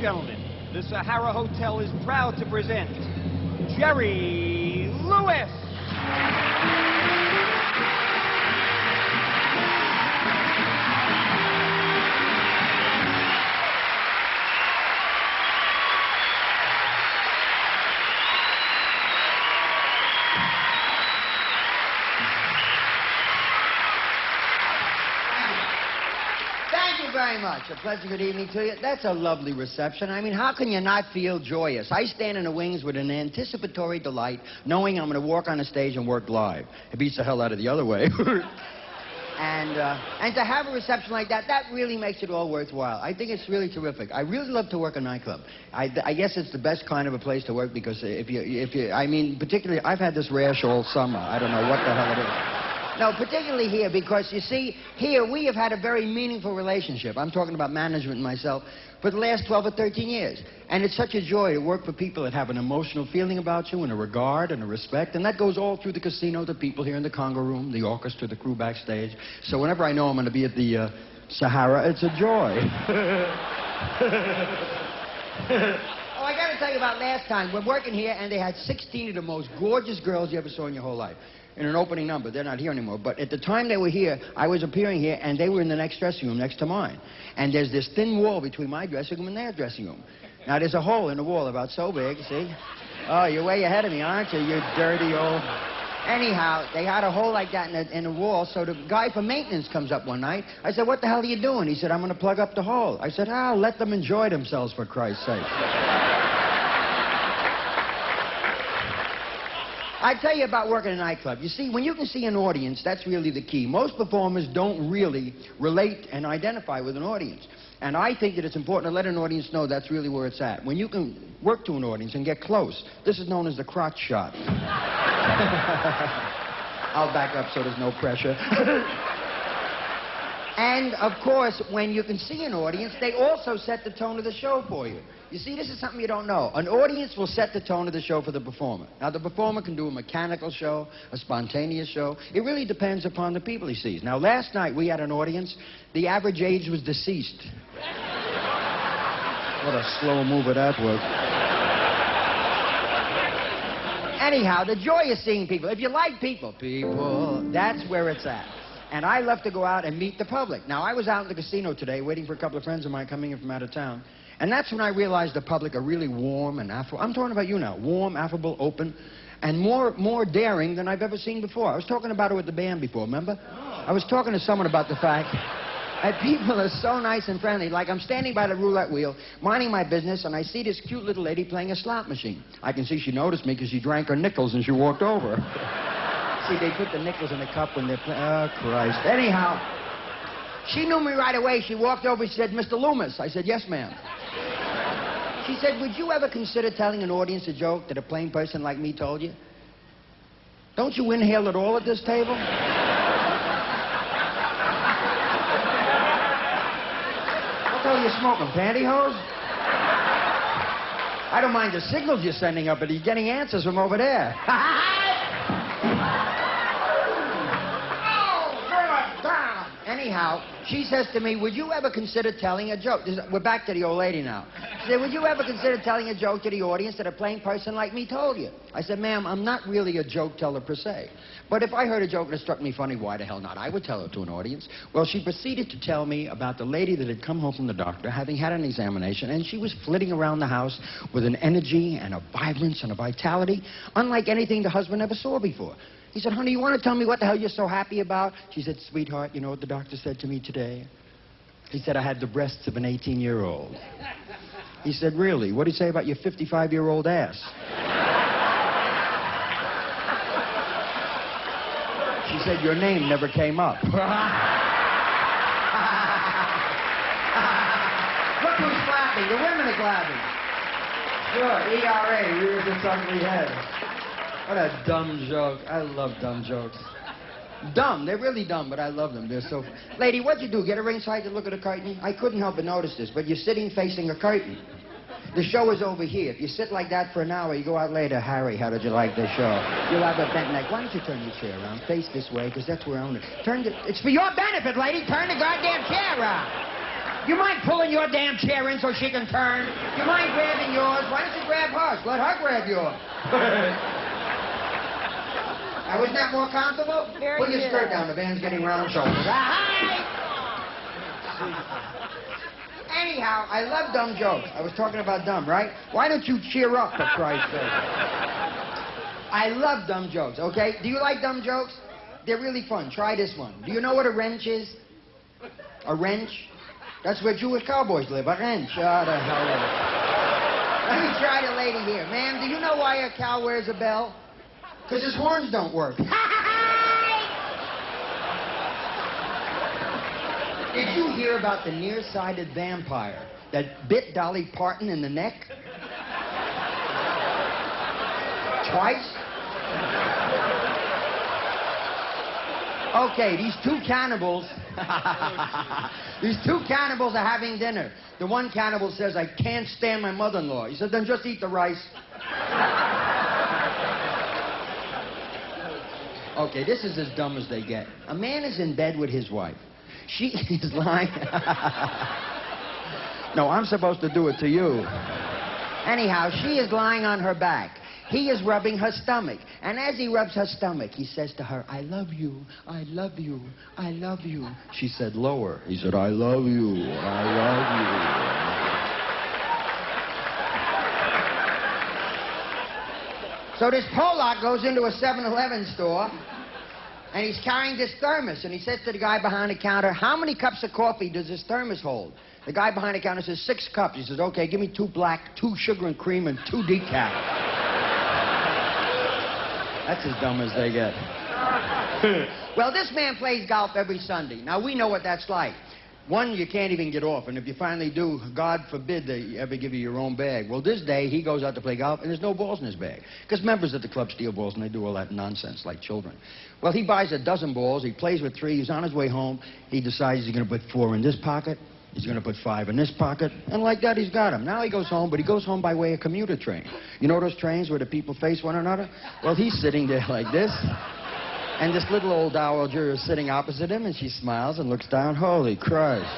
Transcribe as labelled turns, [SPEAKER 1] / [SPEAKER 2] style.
[SPEAKER 1] gentlemen, the Sahara Hotel is proud to present Jery Lewis.
[SPEAKER 2] Very much. A pleasant good evening to you. That's a lovely reception. I mean, how can you not feel joyous? I stand in the wings with an anticipatory delight, knowing I'm going to walk on the stage and work live. It beats the hell out of the other way. And to have a reception like that, that really makes it all worthwhile. I think it's really terrific. I really love to work a nightclub. I guess it's the best kind of a place to work because I mean, particularly, I've had this rash all summer. I don't know what the hell it is. No, particularly here, because, you see, here we have had a very meaningful relationship. I'm talking about management and myself for the last 12 or 13 years. And it's such a joy to work for people that have an emotional feeling about you and a regard and a respect. And that goes all through the casino, the people here in the Congo room, the orchestra, the crew backstage. So whenever I know I'm going to be at the Sahara, it's a joy. Oh, I got to tell you about last time. We're working here, and they had 16 of the most gorgeous girls you ever saw in your whole life. In an opening number. They're not here anymore. But at the time they were here, I was appearing here, and they were in the next dressing room next to mine. And there's this thin wall between my dressing room and their dressing room. Now, there's a hole in the wall about so big, see? Oh, you're way ahead of me, aren't you, you dirty old... Anyhow, they had a hole like that in the wall, so the guy from maintenance comes up one night. I said, what the hell are you doing? He said, I'm going to plug up the hole. I said, oh, let them enjoy themselves, for Christ's sake. I tell you about working in a nightclub. You see, when you can see an audience, that's really the key. Most performers don't really relate and identify with an audience. And I think that it's important to let an audience know that's really where it's at. When you can work to an audience and get close, this is known as the crotch shot. I'll back up so there's no pressure. And, of course, when you can see an audience, they also set the tone of the show for you. You see, this is something you don't know. An audience will set the tone of the show for the performer. Now, the performer can do a mechanical show, a spontaneous show. It really depends upon the people he sees. Now, last night we had an audience. The average age was deceased. What a slow mover that was. Anyhow, the joy of seeing people. If you like people, that's where it's at. And I love to go out and meet the public. Now, I was out in the casino today waiting for a couple of friends of mine coming in from out of town. And that's when I realized the public are really warm and affable. I'm talking about you now. Warm, affable, open, and more daring than I've ever seen before. I was talking about it with the band before, remember? I was talking to someone about the fact that people are so nice and friendly. Like, I'm standing by the roulette wheel, minding my business, and I see this cute little lady playing a slot machine. I can see she noticed me because she drank her nickels and she walked over. See, they put the nickels in the cup when they're playing. Oh, Christ. Anyhow, she knew me right away. She walked over. She said, Mr. Loomis. I said, yes, ma'am. She said, would you ever consider telling an audience a joke that a plain person like me told you? Don't you inhale at all at this table? What the hell are you smoking, pantyhose? I don't mind the signals you're sending up, but you're getting answers from over there. Anyhow, she says to me, would you ever consider telling a joke? We're back to the old lady now. She said, would you ever consider telling a joke to the audience that a plain person like me told you? I said, ma'am, I'm not really a joke teller per se. But if I heard a joke that struck me funny, why the hell not? I would tell it to an audience. Well, she proceeded to tell me about the lady that had come home from the doctor, having had an examination, and she was flitting around the house with an energy and a vibrance and a vitality unlike anything the husband ever saw before. He said, honey, you want to tell me what the hell you're so happy about? She said, sweetheart, you know what the doctor said to me today? He said, I had the breasts of an 18-year-old. He said, really? What did he say about your 55-year-old ass? She said, your name never came up. Look who's clapping. The women are clapping. Sure, ERA, rears its ugly head. What a dumb joke. I love dumb jokes. Dumb. They're really dumb, but I love them. They're so... Lady, what'd you do? Get her inside to look at a curtain? I couldn't help but notice this, but you're sitting facing a curtain. The show is over here. If you sit like that for an hour, you go out later, Harry, how did you like the show? You'll have a bent neck. Why don't you turn your chair around? Face this way, because that's where I own it. It's for your benefit, lady. Turn the goddamn chair around. You mind pulling your damn chair in so she can turn? You mind grabbing yours? Why don't you grab hers? Let her grab yours. Now, wasn't that more comfortable?
[SPEAKER 3] Very
[SPEAKER 2] Put your
[SPEAKER 3] good.
[SPEAKER 2] skirt down. The van's getting round shoulders. Hi! Anyhow, I love dumb jokes. I was talking about dumb, right? Why don't you cheer up, for Christ's sake? I love dumb jokes, okay? Do you like dumb jokes? They're really fun. Try this one. Do you know what a wrench is? A wrench? That's where Jewish cowboys live. A wrench. Oh, the hell with it. Let me try the lady here. Ma'am, do you know why a cow wears a bell? Because his horns don't work. Did you hear about the nearsighted vampire that bit Dolly Parton in the neck? Twice? Okay, these two cannibals are having dinner. The one cannibal says, I can't stand my mother-in-law. He said, then just eat the rice. Okay, this is as dumb as they get. A man is in bed with his wife. She is lying. No, I'm supposed to do it to you. Anyhow, she is lying on her back. He is rubbing her stomach. And as he rubs her stomach, he says to her, I love you, I love you, I love you. She said, lower. He said, I love you, I love you. So this Polak goes into a 7-Eleven store, and he's carrying this thermos, and he says to the guy behind the counter, how many cups of coffee does this thermos hold? The guy behind the counter says, 6 cups. He says, okay, give me 2 black, 2 sugar and cream, and 2 decaf. That's as dumb as they get. Well, this man plays golf every Sunday. Now, we know what that's like. One, you can't even get off, and if you finally do, God forbid they ever give you your own bag. Well, this day, he goes out to play golf, and there's no balls in his bag. Because members at the club steal balls, and they do all that nonsense like children. Well, he buys a dozen balls, he plays with 3, he's on his way home, he decides he's going to put 4 in this pocket, he's going to put 5 in this pocket, and like that, he's got them. Now he goes home, but he goes home by way of commuter train. You know those trains where the people face one another? Well, he's sitting there like this. And this little old dowager is sitting opposite him, and she smiles and looks down. Holy Christ.